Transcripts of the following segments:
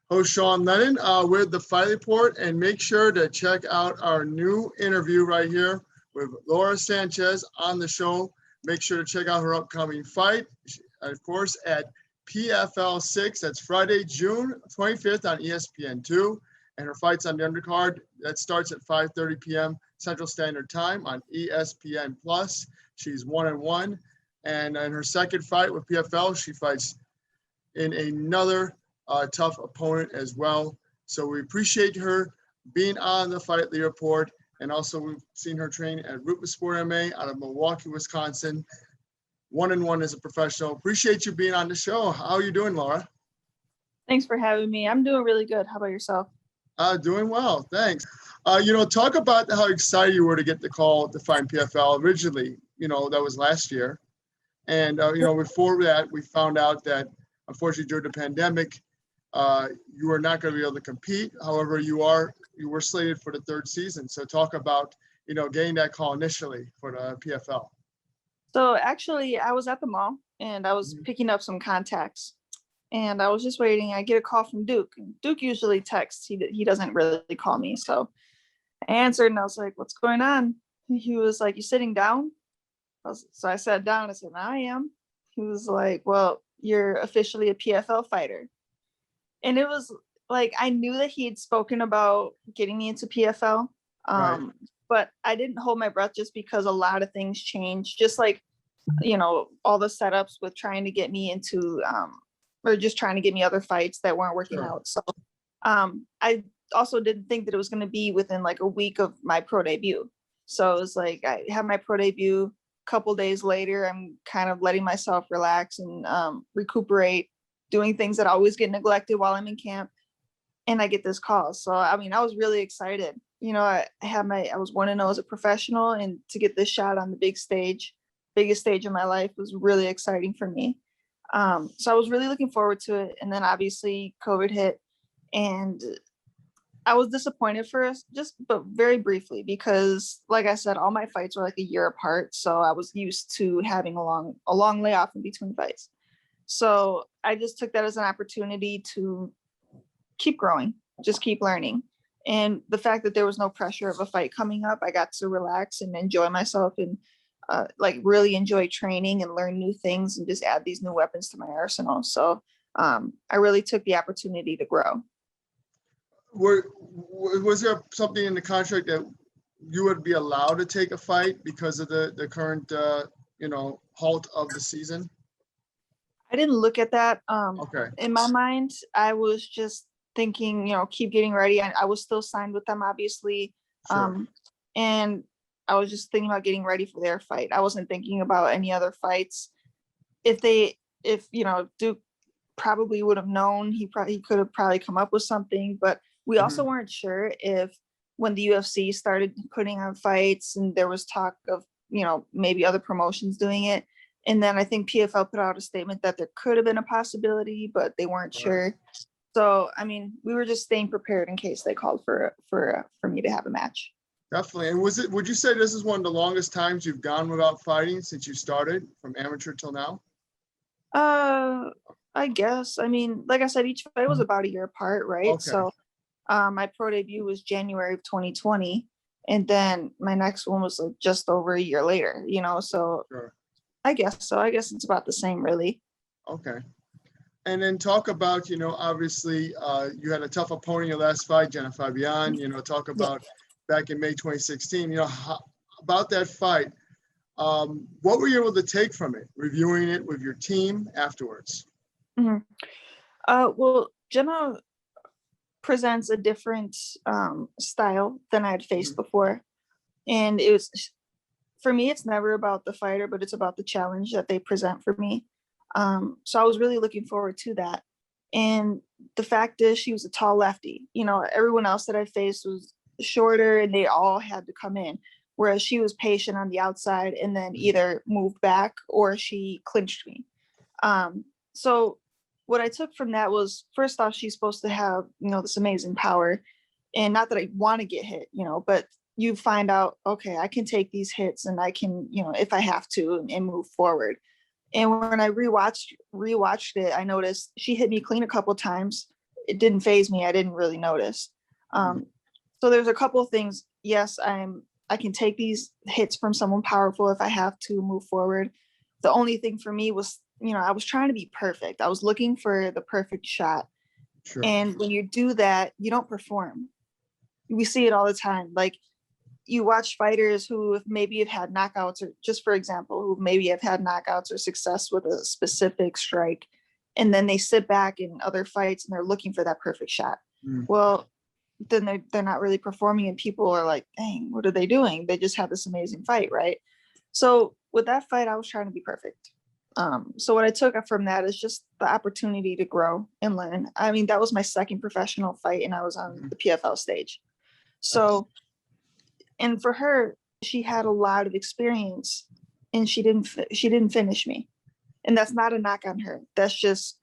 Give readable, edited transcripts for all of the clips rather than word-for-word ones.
Host Sean Lennon with the Fightlete Report, and make sure to check out our new interview right here with Laura Sanchez on the show. Make sure to check out her upcoming fight, of course, at PFL 6. That's Friday, June 25th on ESPN2. And her fight's on the undercard. That starts at 5:30 p.m. Central Standard Time on ESPN+. She's 1-1. And in her second fight with PFL, she fights in another tough opponent as well. So we appreciate her being on the Fightlete Report. And also we've seen her train at Roufusport MMA out of Milwaukee, Wisconsin. 1-1 as a professional. Appreciate you being on the show. How are you doing, Laura? Thanks for having me. I'm doing really good. How about yourself? Doing well, thanks. Talk about how excited you were to get the call to fight in PFL originally. That was last year. And, before that, we found out that, unfortunately, during the pandemic, you were not going to be able to compete. However, you were slated for the third season. So talk about, getting that call initially for the PFL. So actually, I was at the mall, and I was picking up some contacts. And I was just waiting. I get a call from Duke. Duke usually texts. He doesn't really call me. So I answered, and I was like, what's going on? He was like, you sitting down? So I sat down. I said, I am. He was like, well, you're officially a PFL fighter. And it was like, I knew that he had spoken about getting me into PFL. Right. But I didn't hold my breath just because a lot of things changed. Just like, all the setups with trying to get me into or just trying to get me other fights that weren't working out. So I also didn't think that it was going to be within like a week of my pro debut. So it was like, I had my pro debut. A couple days later, I'm kind of letting myself relax and recuperate, doing things that always get neglected while I'm in camp. And I get this call. So, I was really excited. I was 1-0 as a professional, and to get this shot on the biggest stage of my life was really exciting for me. So I was really looking forward to it. And then obviously COVID hit, and I was disappointed first, but very briefly, because like I said, all my fights were like a year apart. So I was used to having a long layoff in between fights. So I just took that as an opportunity to keep growing, just keep learning. And the fact that there was no pressure of a fight coming up, I got to relax and enjoy myself and really enjoy training and learn new things and just add these new weapons to my arsenal. So I really took the opportunity to grow. Was there something in the contract that you would be allowed to take a fight because of the current, halt of the season? I didn't look at that. Okay. In my mind, I was just thinking, keep getting ready. I was still signed with them, obviously. Sure. And I was just thinking about getting ready for their fight. I wasn't thinking about any other fights. If Duke probably would have known, he could have probably come up with something, but we also weren't sure if when the UFC started putting on fights and there was talk of, maybe other promotions doing it. And then I think PFL put out a statement that there could have been a possibility, but they weren't sure. So, we were just staying prepared in case they called for me to have a match. Definitely. And would you say this is one of the longest times you've gone without fighting since you started from amateur till now? I guess. Like I said, each fight was about a year apart, right? Okay. So my pro debut was January of 2020. And then my next one was just over a year later, so Sure. I guess so. I guess it's about the same, really. Okay. And then talk about, obviously you had a tough opponent in your last fight, Genah Fabian, talk about back in May 2016, about that fight. What were you able to take from it, reviewing it with your team afterwards? Mm-hmm. Well, Genah presents a different style than I had faced before. And it was, for me, it's never about the fighter, but it's about the challenge that they present for me. So I was really looking forward to that. And the fact is, she was a tall lefty. Everyone else that I faced was shorter and they all had to come in. Whereas she was patient on the outside and then either moved back or she clinched me. So what I took from that was, first off, she's supposed to have, this amazing power. And not that I want to get hit, but you find out, okay, I can take these hits and I can, if I have to, and move forward. And when I rewatched it, I noticed she hit me clean a couple of times. it didn't phase me. I didn't really notice. So there's a couple of things. Yes, I can take these hits from someone powerful if I have to move forward. The only thing for me was, I was trying to be perfect. I was looking for the perfect shot. Sure. And when you do that, you don't perform. We see it all the time. Like, you watch fighters who maybe have had knockouts, or just for example, who maybe have had knockouts or success with a specific strike, and then they sit back in other fights and they're looking for that perfect shot. Well, then they're not really performing, and people are like, dang, what are they doing? They just had this amazing fight, right? So with that fight, I was trying to be perfect. So what I took from that is just the opportunity to grow and learn. I mean, that was my second professional fight, and I was on the PFL stage. So, and for her, she had a lot of experience, and she didn't finish me. And that's not a knock on her. That's just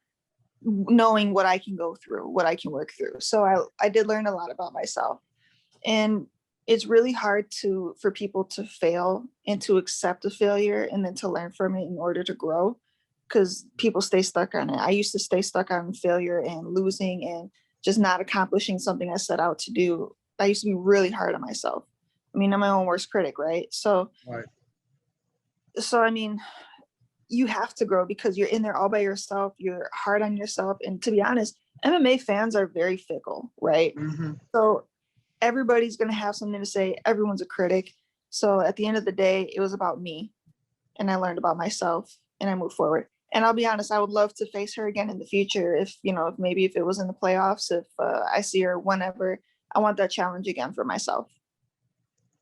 knowing what I can go through, what I can work through. So I did learn a lot about myself. And it's really hard for people to fail and to accept a failure and then to learn from it in order to grow, because people stay stuck on it. I used to stay stuck on failure and losing and just not accomplishing something I set out to do. I used to be really hard on myself. I mean, I'm my own worst critic, right? So I mean, you have to grow because you're in there all by yourself. You're hard on yourself. And to be honest, MMA fans are very fickle, right? So everybody's going to have something to say. Everyone's a critic. So at the end of the day, it was about me, and I learned about myself, and I moved forward. And I'll be honest, I would love to face her again in the future. If maybe if it was in the playoffs, if I see her whenever, I want that challenge again for myself.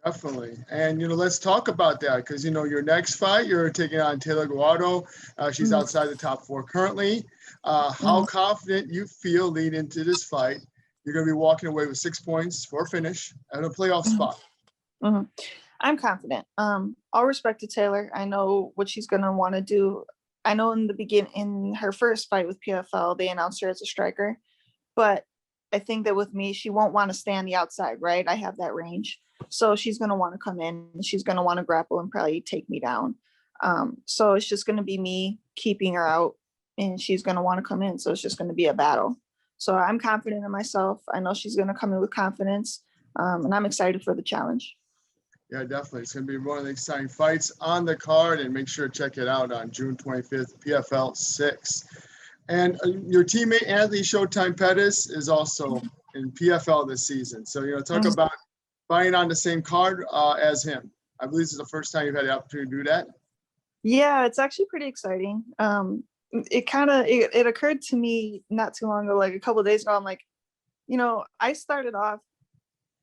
Definitely. And, let's talk about that because, your next fight, you're taking on Taylor Guardado. She's outside the top 4 currently. How confident you feel leading into this fight? You're going to be walking away with 6 points for a finish and a playoff spot. I'm confident. All respect to Taylor. I know what she's going to want to do. I know in her first fight with PFL, they announced her as a striker, but I think that with me, she won't want to stay on the outside, right? I have that range. So she's going to want to come in, and she's going to want to grapple and probably take me down. So it's just going to be me keeping her out, and she's going to want to come in. So it's just going to be a battle. So I'm confident in myself. I know she's going to come in with confidence, and I'm excited for the challenge. Yeah, definitely. It's going to be one of the exciting fights on the card, and make sure to check it out on June 25th, PFL 6. And your teammate, Anthony Showtime Pettis, is also in PFL this season. So, talk about fighting on the same card as him. I believe this is the first time you've had the opportunity to do that. Yeah, it's actually pretty exciting. It occurred to me not too long ago, like a couple of days ago. I'm like, I started off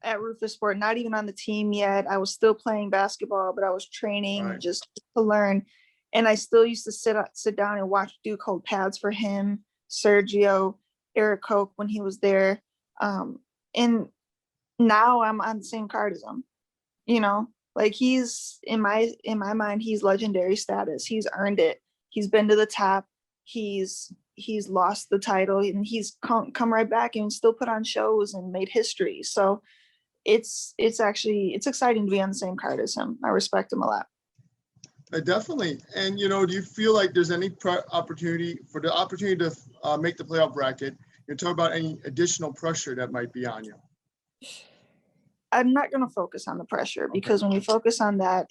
at Roufusport, not even on the team yet. I was still playing basketball, but I was training just to learn. And I still used to sit down and watch Duke hold pads for him, Sergio, Eric Koch when he was there. And now I'm on the same card as him, like he's in my mind, he's legendary status. He's earned it. He's been to the top. He's lost the title, and he's come right back and still put on shows and made history. So it's exciting to be on the same card as him. I respect him a lot. Definitely. And, do you feel like there's any opportunity to make the playoff bracket? You talk about any additional pressure that might be on you. I'm not going to focus on the pressure because when you focus on that,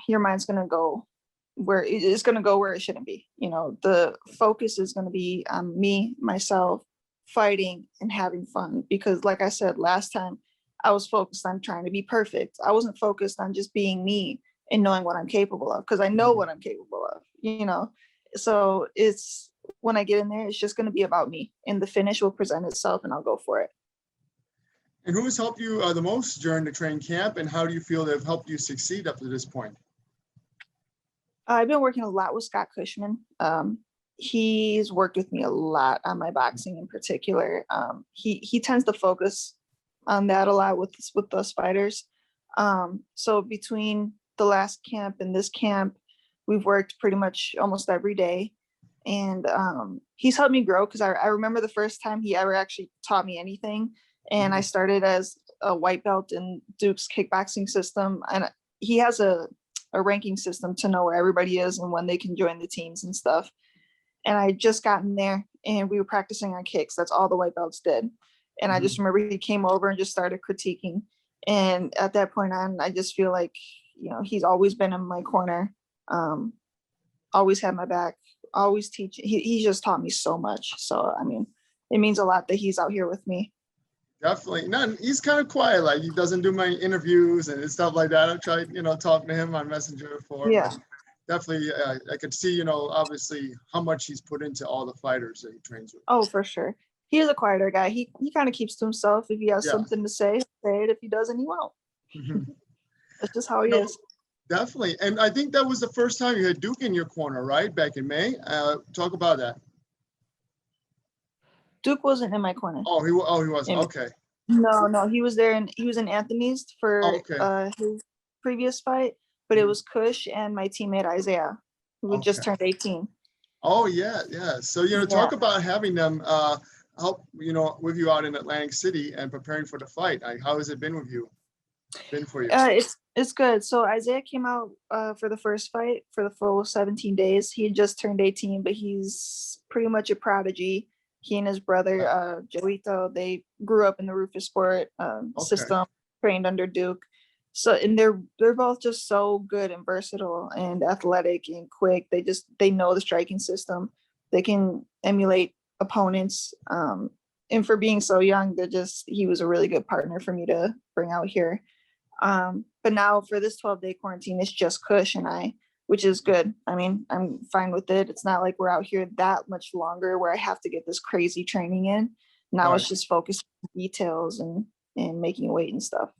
your mind's going to go where it's going to go where it shouldn't be. The focus is going to be on me, myself, fighting and having fun. Because like I said, last time I was focused on trying to be perfect. I wasn't focused on just being me and knowing what I'm capable of, because I know what I'm capable of, So it's when I get in there, it's just going to be about me, and the finish will present itself and I'll go for it. And who has helped you the most during the training camp, and how do you feel they've helped you succeed up to this point? I've been working a lot with Scott Cushman. He's worked with me a lot on my boxing in particular. He tends to focus on that a lot with those fighters. So between the last camp and this camp, we've worked pretty much almost every day. And he's helped me grow, because I remember the first time he ever actually taught me anything. And I started as a white belt in Duke's kickboxing system. And he has a ranking system to know where everybody is and when they can join the teams and stuff. and I had just gotten there and we were practicing on kicks. That's all the white belts did. And I just remember he came over and just started critiquing. And at that point on, I just feel like, you know, he's always been in my corner, always had my back, always teaching. He just taught me so much. So, I mean, it means a lot that he's out here with me. Definitely. No, he's kind of quiet. Like, he doesn't do my interviews and stuff like that. I've tried, you know, talking to him on Messenger before. Yeah. Definitely, I could see, you know, obviously how much he's put into all the fighters that he trains with. Oh, for sure. He is a quieter guy. He kind of keeps to himself. If he has something to say, he'll say it. If he doesn't, he won't. That's just how he is. Definitely. And I think that was the first time you had Duke in your corner, right? Back in May. Talk about that. Duke wasn't in my corner. Oh, he wasn't. Okay. No, he was there, and he was in Anthony's for his previous fight, but it was Kush and my teammate Isaiah, who had just turned 18. Oh yeah. So, you know, talk about having them help, you know, with you out in Atlantic City and preparing for the fight. Like, how has it been with you? For you? It's good. So Isaiah came out for the first fight for the full 17 days. He had just turned 18, but he's pretty much a prodigy. He and his brother Joito, they grew up in the Roufusport system, trained under Duke. So, and they're both just so good and versatile and athletic and quick. They know the striking system. They can emulate opponents. And for being so young, he was a really good partner for me to bring out here. But now for this 12-day quarantine, it's just Kush and I, which is good. I mean, I'm fine with it. It's not like we're out here that much longer where I have to get this crazy training in. Now it's just focused on details and making weight and stuff.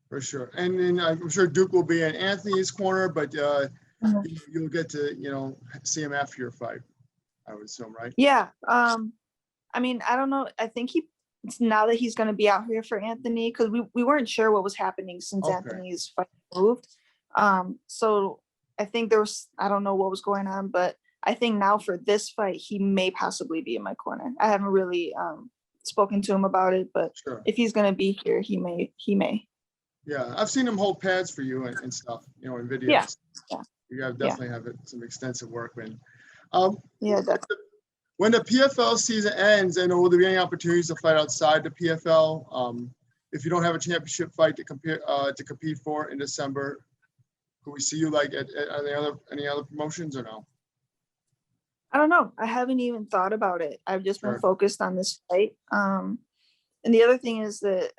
For sure. And then I'm sure Duke will be in Anthony's corner, but you'll get to, you know, see him after your fight, I would assume, right? Yeah. I mean, I don't know. I think it's now that he's going to be out here for Anthony, because we weren't sure what was happening since Anthony's fight moved. So I think I don't know what was going on, but I think now for this fight, he may possibly be in my corner. I haven't really spoken to him about it, but if he's going to be here, he may. Yeah, I've seen him hold pads for you and stuff, you know, in videos. Yeah. You definitely have some extensive work in. When the PFL season ends, and will there be any opportunities to fight outside the PFL? If you don't have a championship fight to compete for in December, could we see you like at any other promotions or no? I don't know. I haven't even thought about it. I've just been focused on this fight. And the other thing is that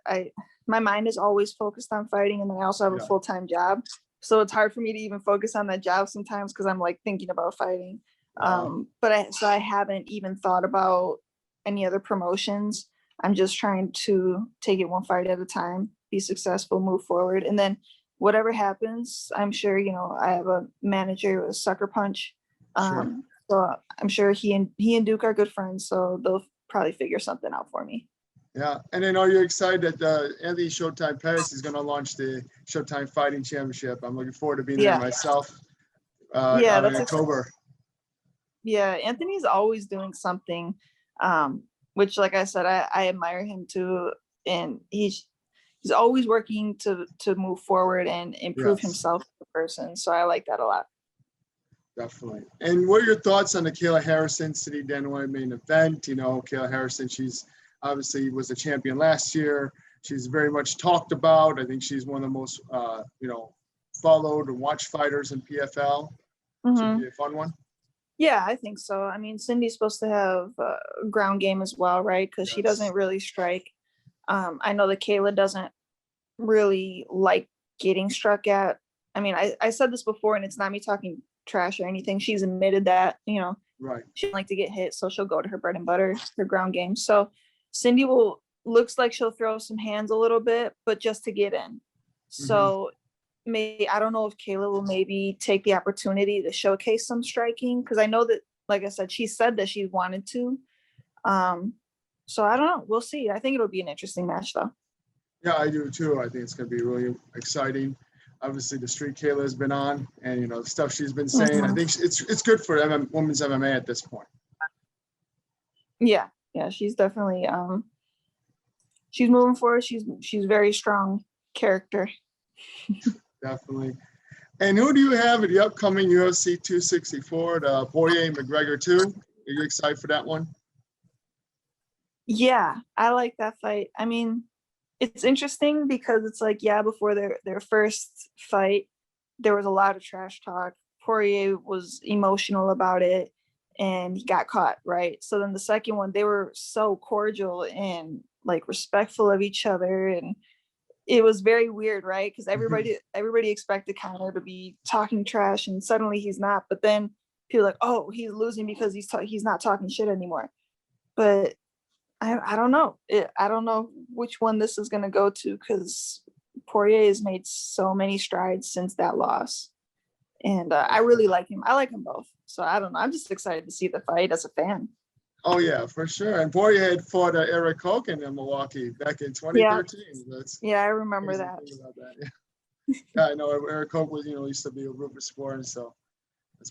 my mind is always focused on fighting, and then I also have a full-time job. So it's hard for me to even focus on that job sometimes because I'm like thinking about fighting. But I haven't even thought about any other promotions. I'm just trying to take it one fight at a time, be successful, move forward. And then whatever happens, I'm sure, you know, I have a manager with Sucker Punch. So I'm sure he and Duke are good friends. So they'll probably figure something out for me. Yeah. And then are you excited that Anthony Showtime Pettis is going to launch the Showtime Fighting Championship? I'm looking forward to being there myself in October. Yeah, Anthony's always doing something, which, like I said, I admire him too. And he's always working to move forward and improve himself as a person. So I like that a lot. Definitely. And what are your thoughts on the Kayla Harrison City Dandois Main Event? You know, Kayla Harrison, she's obviously was the champion last year. She's very much talked about. I think she's one of the most, followed and watched fighters in PFL. Should be a fun one. Yeah, I think so. I mean, Cindy's supposed to have a ground game as well, right? Because she doesn't really strike. I know that Kayla doesn't really like getting struck at. I mean, I said this before, and it's not me talking trash or anything. She's admitted that, you know, she doesn't like to get hit, so she'll go to her bread and butter, her ground game. So Cindy looks like she'll throw some hands a little bit, but just to get in. So maybe, I don't know if Kayla will maybe take the opportunity to showcase some striking, because I know that, like I said, she said that she wanted to. So I don't know. We'll see. I think it'll be an interesting match, though. Yeah, I do too. I think it's going to be really exciting. Obviously, the street Kayla has been on, and, you know, the stuff she's been saying. I think it's good for women's MMA at this point. Yeah, she's definitely she's moving forward. She's very strong character. Definitely. And who do you have at the upcoming UFC 264, the Poirier McGregor 2? Are you excited for that one? Yeah, I like that fight. I mean, it's interesting because it's like, yeah, before their first fight, there was a lot of trash talk. Poirier was emotional about it and he got caught, right? So then the second one, they were so cordial and like respectful of each other, and it was very weird, right? Because everybody expected Conor to be talking trash, and suddenly he's not. But then people are like, oh, he's losing because he's not talking shit anymore. But I don't know. I don't know which one this is going to go to, because Poirier has made so many strides since that loss, and I really like him. I like them both. So I don't know. I'm just excited to see the fight as a fan. Oh yeah, for sure. And Poirier had fought Eric Hogan in Milwaukee back in 2013. Yeah, I remember crazy that. thing about that. Yeah, I know Eric Hogan was, used to be a Roufusport, and so.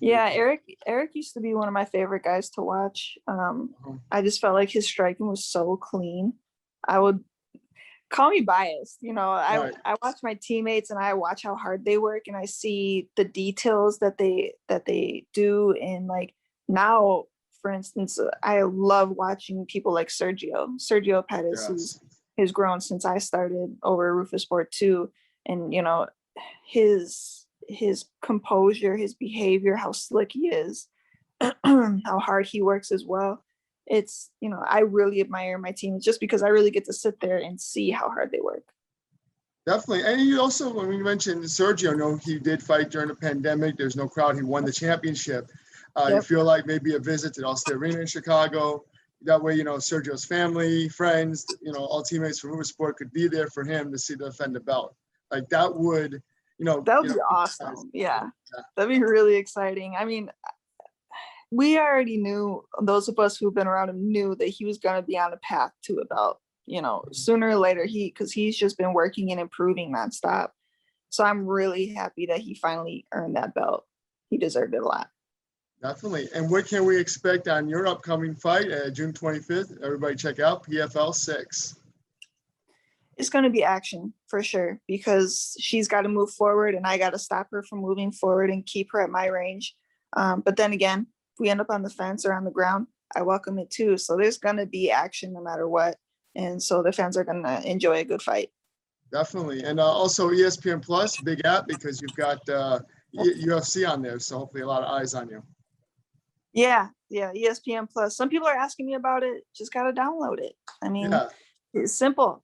Yeah, Cool. Eric used to be one of my favorite guys to watch. I just felt like his striking was so clean. I would call me biased. Right. I watch my teammates and I watch how hard they work, and I see the details that they do. And like now, for instance, I love watching people like Sergio Pettis, Yes. who's grown since I started over Roufusport too. And his composure, his behavior, how slick he is, how hard he works as well. It's, I really admire my team just because I really get to sit there and see how hard they work. Definitely. And you also, when we mentioned Sergio, he did fight during the pandemic. There's no crowd. He won the championship. Yep. You feel like maybe a visit to the Allstate Arena in Chicago. That way, Sergio's family, friends, all teammates from Roufusport could be there for him to see the defend the belt. Like that would, that would be awesome. Yeah, that'd be really exciting. I mean, we already knew, those of us who've been around him knew that he was going to be on a path to a belt, sooner or later, because he's just been working and improving nonstop. So I'm really happy that he finally earned that belt. He deserved it a lot. Definitely. And what can we expect on your upcoming fight, June 25th? Everybody check out PFL 6. It's going to be action for sure, because she's got to move forward and I got to stop her from moving forward and keep her at my range. But then again, if we end up on the fence or on the ground, I welcome it too. So there's going to be action no matter what. And so the fans are going to enjoy a good fight. Definitely. And also ESPN Plus, big app, because you've got UFC on there. So hopefully a lot of eyes on you. Yeah, ESPN Plus. Some people are asking me about it. Just got to download it. I mean, It's simple.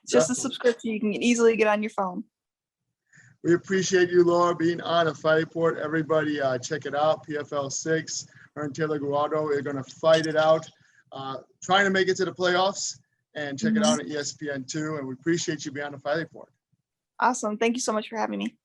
It's just a subscription you can easily get on your phone. We appreciate you, Laura, being on a Fight Report. Everybody, check it out. PFL 6. Her and Taylor Guardado are going to fight it out, trying to make it to the playoffs, and check it out at ESPN 2. And we appreciate you being on the Fight Report. Awesome. Thank you so much for having me.